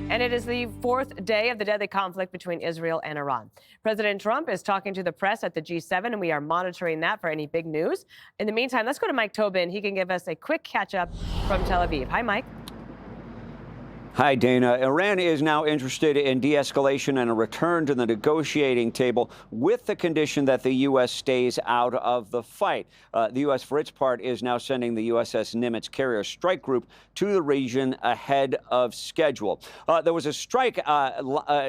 And it is the fourth day of the deadly conflict between Israel and Iran. President Trump is talking to the press at the G7, and we are monitoring that for any big news. In the meantime, let's go to Mike Tobin. He can give us a quick catch-up from Tel Aviv. Hi, Mike. Hi, Dana. Iran is now interested in de-escalation and a return to the negotiating table with the condition that the U.S. stays out of the fight. The U.S., for its part, is now sending the USS Nimitz carrier strike group to the region ahead of schedule. There was a strike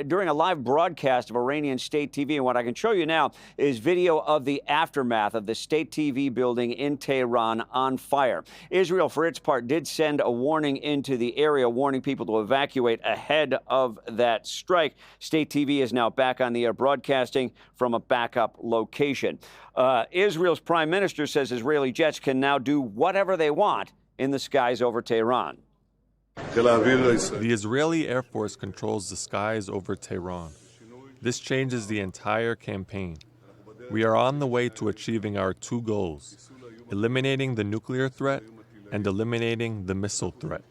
during a live broadcast of Iranian state TV, and what I can show you now is video of the aftermath of the state TV building in Tehran on fire. Israel, for its part, did send a warning into the area, warning people to evacuate ahead of that strike. State TV is now back on the air broadcasting from a backup location. Israel's prime minister says Israeli jets can now do whatever they want in the skies over Tehran. The Israeli Air Force controls the skies over Tehran. This changes the entire campaign. We are on the way to achieving our two goals: eliminating the nuclear threat and eliminating the missile threat.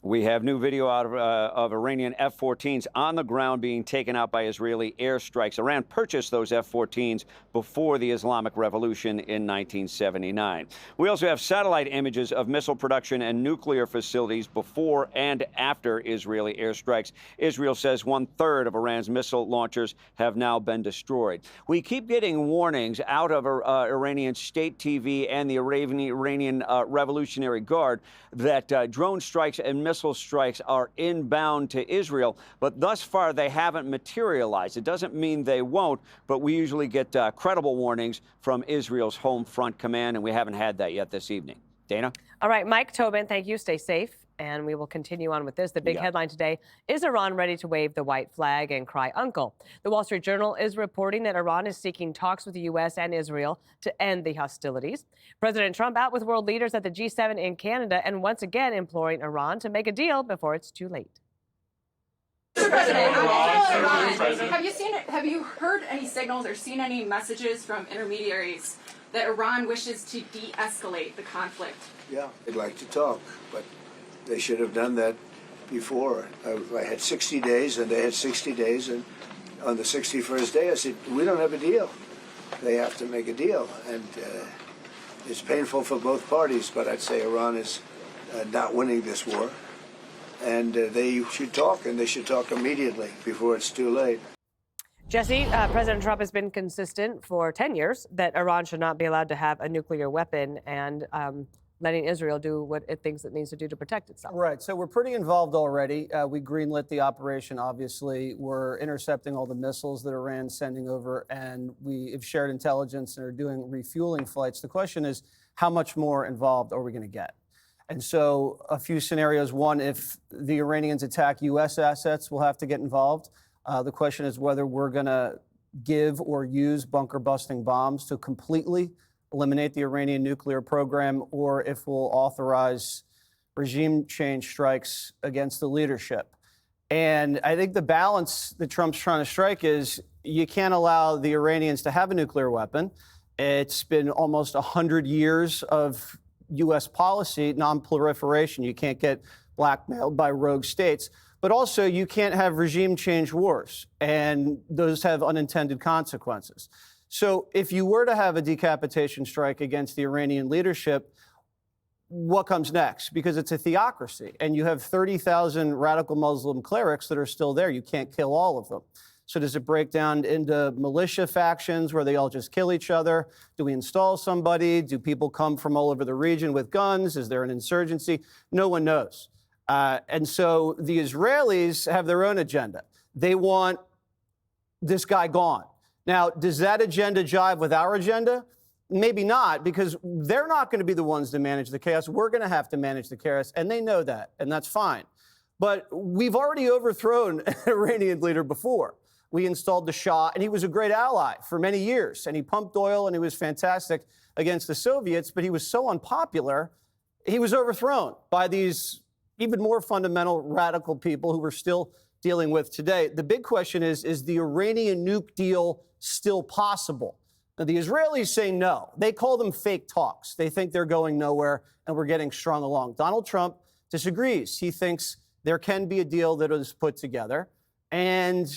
We have new video out of Iranian F-14s on the ground being taken out by Israeli airstrikes. Iran purchased those F-14s before the Islamic Revolution in 1979. We also have satellite images of missile production and nuclear facilities before and after Israeli airstrikes. Israel says 1/3 of Iran's missile launchers have now been destroyed. We keep getting warnings out of Iranian state TV and the Iranian Revolutionary Guard that drone strikes and missile strikes are inbound to Israel, but thus far they haven't materialized. It doesn't mean they won't, but we usually get credible warnings from Israel's Home Front Command, and we haven't had that yet this evening. Dana? All right, Mike Tobin, thank you. Stay safe. And we will continue on with this. The big headline today is Iran ready to wave the white flag and cry uncle. The Wall Street Journal is reporting that Iran is seeking talks with the U.S. and Israel to end the hostilities. President Trump out with world leaders at the G7 in Canada and once again imploring Iran to make a deal before it's too late. Mr. President, have you heard any signals or seen any messages from intermediaries that Iran wishes to de-escalate the conflict? Yeah, they'd like to talk, but they should have done that before. I had 60 days, and they had 60 days, and on the 61st day, I said, we don't have a deal. They have to make a deal, and it's painful for both parties, but I'd say Iran is not winning this war, and they should talk, and they should talk immediately before it's too late. Jesse, President Trump has been consistent for 10 years that Iran should not be allowed to have a nuclear weapon, and letting Israel do what it thinks it needs to do to protect itself. Right. So we're pretty involved already. We greenlit the operation, obviously. We're intercepting all the missiles that Iran's sending over, and we have shared intelligence and are doing refueling flights. The question is, how much more involved are we going to get? And so a few scenarios. One, if the Iranians attack U.S. assets, we'll have to get involved. The question is whether we're going to give or use bunker-busting bombs to completely eliminate the Iranian nuclear program, or if we'll authorize regime change strikes against the leadership. And I think the balance that Trump's trying to strike is you can't allow the Iranians to have a nuclear weapon. It's been almost 100 years of U.S. policy, non-proliferation. You can't get blackmailed by rogue states. But also, you can't have regime change wars, and those have unintended consequences. So if you were to have a decapitation strike against the Iranian leadership, what comes next? Because it's a theocracy, and you have 30,000 radical Muslim clerics that are still there. You can't kill all of them. So does it break down into militia factions where they all just kill each other? Do we install somebody? Do people come from all over the region with guns? Is there an insurgency? No one knows. And so the Israelis have their own agenda. They want this guy gone. Now, does that agenda jive with our agenda? Maybe not, because they're not going to be the ones to manage the chaos. We're going to have to manage the chaos, and they know that, and that's fine. But we've already overthrown an Iranian leader before. We installed the Shah, and he was a great ally for many years, and he pumped oil, and he was fantastic against the Soviets, but he was so unpopular, he was overthrown by these even more fundamental radical people who we're still dealing with today. The big question is the Iranian nuke deal still possible? Now, the Israelis say no. They call them fake talks. They think they're going nowhere, and we're getting strung along. Donald Trump disagrees. He thinks there can be a deal that is put together. And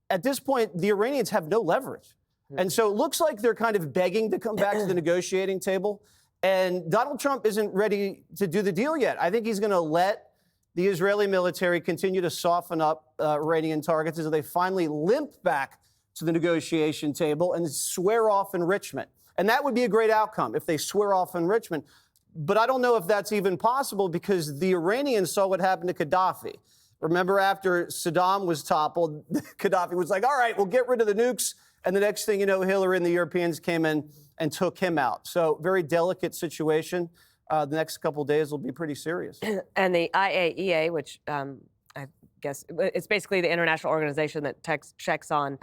at this point, the Iranians have no leverage. And so it looks like they're kind of begging to come back to the negotiating table. And Donald Trump isn't ready to do the deal yet. I think he's going to let the Israeli military continue to soften up Iranian targets as they finally limp back to the negotiation table and swear off enrichment. And that would be a great outcome if they swear off enrichment. But I don't know if that's even possible because the Iranians saw what happened to Gaddafi. Remember, after Saddam was toppled, Gaddafi was like, all right, we'll get rid of the nukes. And the next thing you know, Hillary and the Europeans came in and took him out. So very delicate situation. The next couple of days will be pretty serious. And the IAEA, which I guess it's basically the international organization that checks on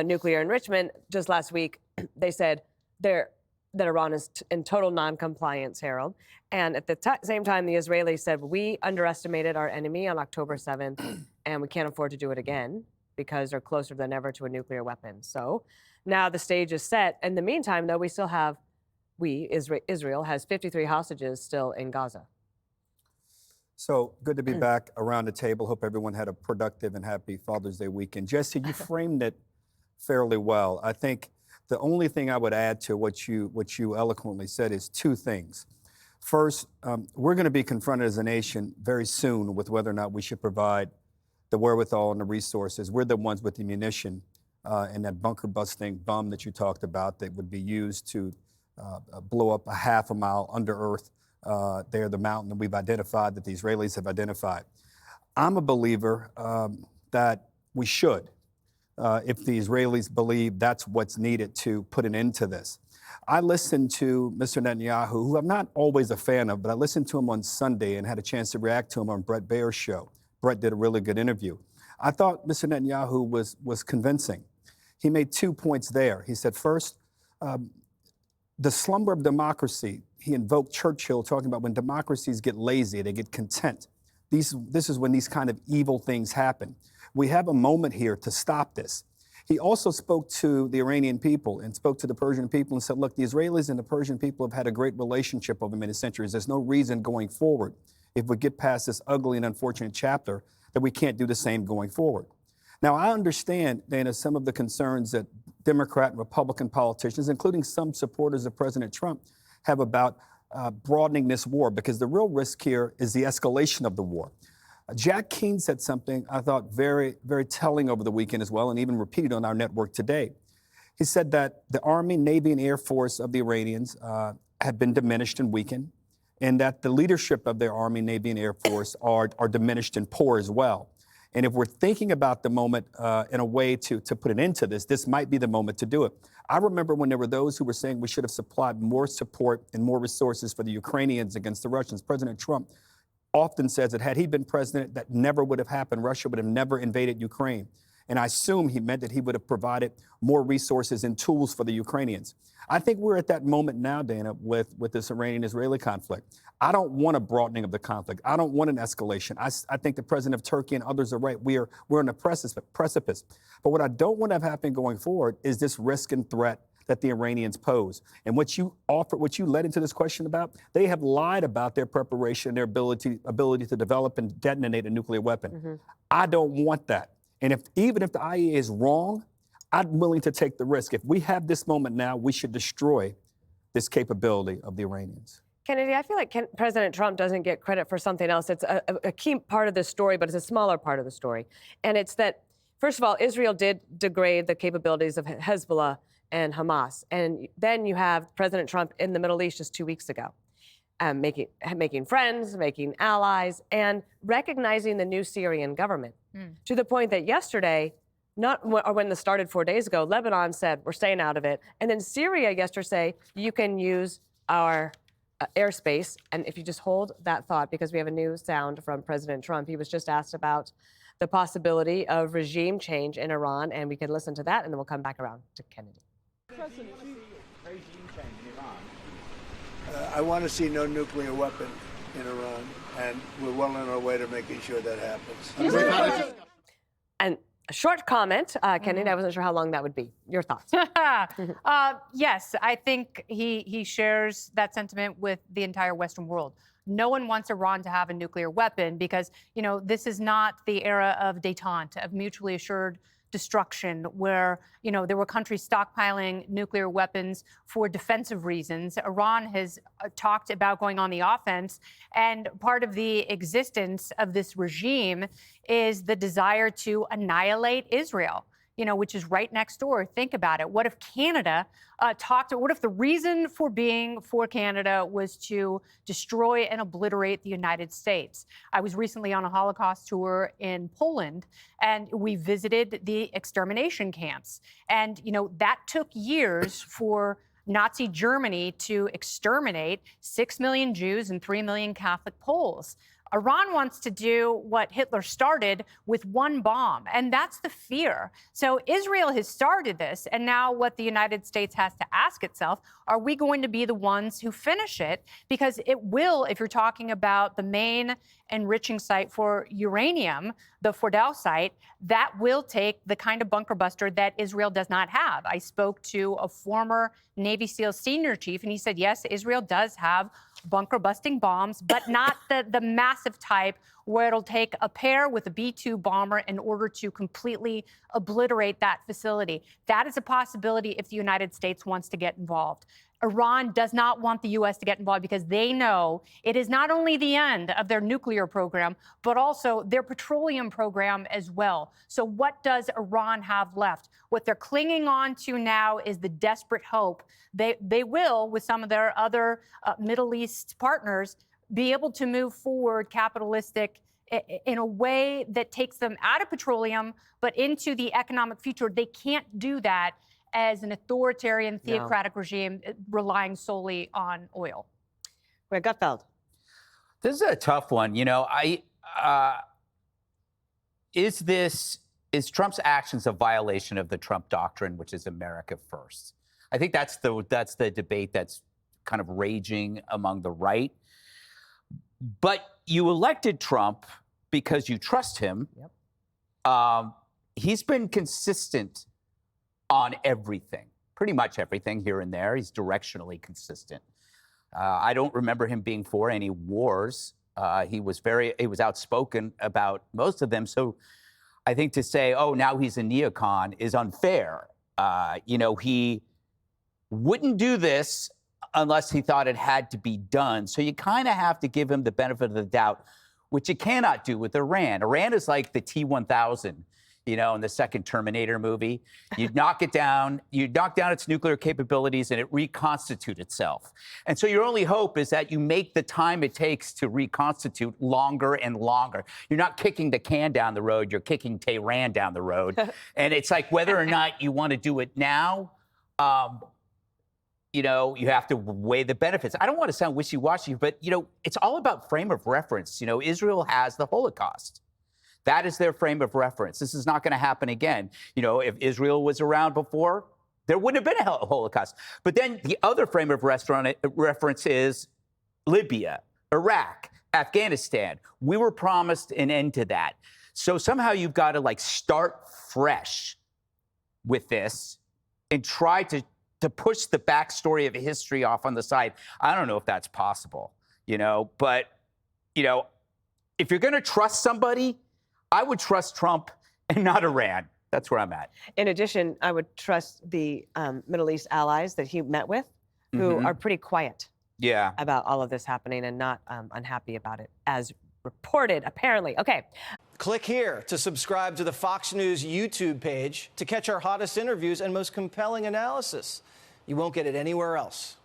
nuclear enrichment, just last week, they said that Iran is in total non-compliance, Harold. And at the same time, the Israelis said, we underestimated our enemy on October 7th, and we can't afford to do it again because they're closer than ever to a nuclear weapon. So now the stage is set. In the meantime, though, Israel has 53 hostages still in Gaza. So good to be back around the table. Hope everyone had a productive and happy Father's Day weekend. Jesse, you framed it fairly well. I think the only thing I would add to what you eloquently said is two things. First, we're going to be confronted as a nation very soon with whether or not we should provide the wherewithal and the resources. We're the ones with the munition and that bunker-busting bomb that you talked about that would be used to blow up a half a mile under earth there, the mountain that we've identified, that the Israelis have identified. I'm a believer that we should, if the Israelis believe that's what's needed to put an end to this. I listened to Mr. Netanyahu, who I'm not always a fan of, but I listened to him on Sunday and had a chance to react to him on Brett Baer's show. Brett did a really good interview. I thought Mr. Netanyahu was convincing. He made 2 points there. He said, first, the slumber of democracy. He invoked Churchill talking about when democracies get lazy, they get content. This is when these kind of evil things happen. We have a moment here to stop this. He also spoke to the Iranian people and spoke to the Persian people and said, look, the Israelis and the Persian people have had a great relationship over many centuries. There's no reason going forward, if we get past this ugly and unfortunate chapter, that we can't do the same going forward. Now, I understand, Dana, some of the concerns that Democrat and Republican politicians, including some supporters of President Trump, have about broadening this war, because the real risk here is the escalation of the war. Jack Keane said something I thought very, very telling over the weekend as well, and even repeated on our network today. He said that the Army, Navy, and Air Force of the Iranians have been diminished and weakened, and that the leadership of their Army, Navy, and Air Force are diminished and poor as well. And if we're thinking about the moment in a way to put an end to this, this might be the moment to do it. I remember when there were those who were saying we should have supplied more support and more resources for the Ukrainians against the Russians. President Trump often says that had he been president, that never would have happened. Russia would have never invaded Ukraine. And I assume he meant that he would have provided more resources and tools for the Ukrainians. I think we're at that moment now, Dana, with this Iranian-Israeli conflict. I don't want a broadening of the conflict. I don't want an escalation. I think the president of Turkey and others are right. We're on a precipice. But what I don't want to have happen going forward is this risk and threat that the Iranians pose. And what you led into this question about, they have lied about their preparation, their ability to develop and detonate a nuclear weapon. Mm-hmm. I don't want that. And even if the IAEA is wrong, I'm willing to take the risk. If we have this moment now, we should destroy this capability of the Iranians. Kennedy, I feel like President Trump doesn't get credit for something else. It's a key part of this story, but it's a smaller part of the story. And it's that, first of all, Israel did degrade the capabilities of Hezbollah and Hamas. And then you have President Trump in the Middle East just 2 weeks ago, making friends, making allies, and recognizing the new Syrian government. To the point that yesterday, or when this started 4 days ago, Lebanon said, we're staying out of it. And then Syria yesterday, you can use our airspace. And if you just hold that thought, because we have a new sound from President Trump, he was just asked about the possibility of regime change in Iran, and we can listen to that, and then we'll come back around to Kennedy. Regime change in Iran. I want to see no nuclear weapon in Iran, and we're well on our way to making sure that happens. And a short comment, Kennedy, I wasn't sure how long that would be. Your thoughts? Yes, I think he shares that sentiment with the entire Western world. no one wants Iran to have a nuclear weapon because, this is not the era of détente, of mutually assured destruction, where, there were countries stockpiling nuclear weapons for defensive reasons. Iran has talked about going on the offense, and part of the existence of this regime is the desire to annihilate Israel, which is right next door. Think about it. What if Canada what if the reason for being for Canada was to destroy and obliterate the United States? I was recently on a Holocaust tour in Poland, and we visited the extermination camps. And, that took years for Nazi Germany to exterminate 6 million Jews and 3 million Catholic Poles. Iran wants to do what Hitler started with one bomb, and that's the fear. So Israel has started this, and now what the United States has to ask itself, are we going to be the ones who finish it? Because it will, if you're talking about the main enriching site for uranium, the Fordel site, that will take the kind of bunker buster that Israel does not have. I spoke to a former Navy SEAL senior chief, and he said, yes, Israel does have bunker busting bombs, but not the massive type where it'll take a pair with a B-2 bomber in order to completely obliterate that facility. That is a possibility if the United States wants to get involved. Iran does not want the U.S. to get involved because they know it is not only the end of their nuclear program, but also their petroleum program as well. So what does Iran have left? What they're clinging on to now is the desperate hope they will, with some of their other Middle East partners, be able to move forward capitalistic in a way that takes them out of petroleum, but into the economic future. They can't do that as an authoritarian, theocratic regime relying solely on oil. We're Gutfeld. This is a tough one. Is Trump's actions a violation of the Trump doctrine, which is America first? I think that's the debate that's kind of raging among the right. But you elected Trump because you trust him. Yep. He's been consistent on everything, pretty much everything here and there. He's directionally consistent. I don't remember him being for any wars. He was outspoken about most of them. So I think to say, oh, now he's a neocon is unfair. He wouldn't do this unless he thought it had to be done. So you kind of have to give him the benefit of the doubt, which you cannot do with Iran. Iran is like the T-1000. In the second Terminator movie, you'd knock it down, you'd knock down its nuclear capabilities, and it reconstitute itself. And so your only hope is that you make the time it takes to reconstitute longer and longer. You're not kicking the can down the road, you're kicking Tehran down the road. And it's like whether or not you want to do it now, you have to weigh the benefits. I don't want to sound wishy-washy, but, it's all about frame of reference. Israel has the Holocaust. That is their frame of reference. This is not going to happen again. If Israel was around before, there wouldn't have been a Holocaust. But then the other frame of reference is Libya, Iraq, Afghanistan. We were promised an end to that. So somehow you've got to start fresh with this and try to push the backstory of history off on the side. I don't know if that's possible, but, if you're going to trust somebody, I would trust Trump and not Iran. That's where I'm at. In addition, I would trust the Middle East allies that he met with, who are pretty quiet about all of this happening and not unhappy about it, as reported, apparently. Okay. Click here to subscribe to the Fox News YouTube page to catch our hottest interviews and most compelling analysis. You won't get it anywhere else.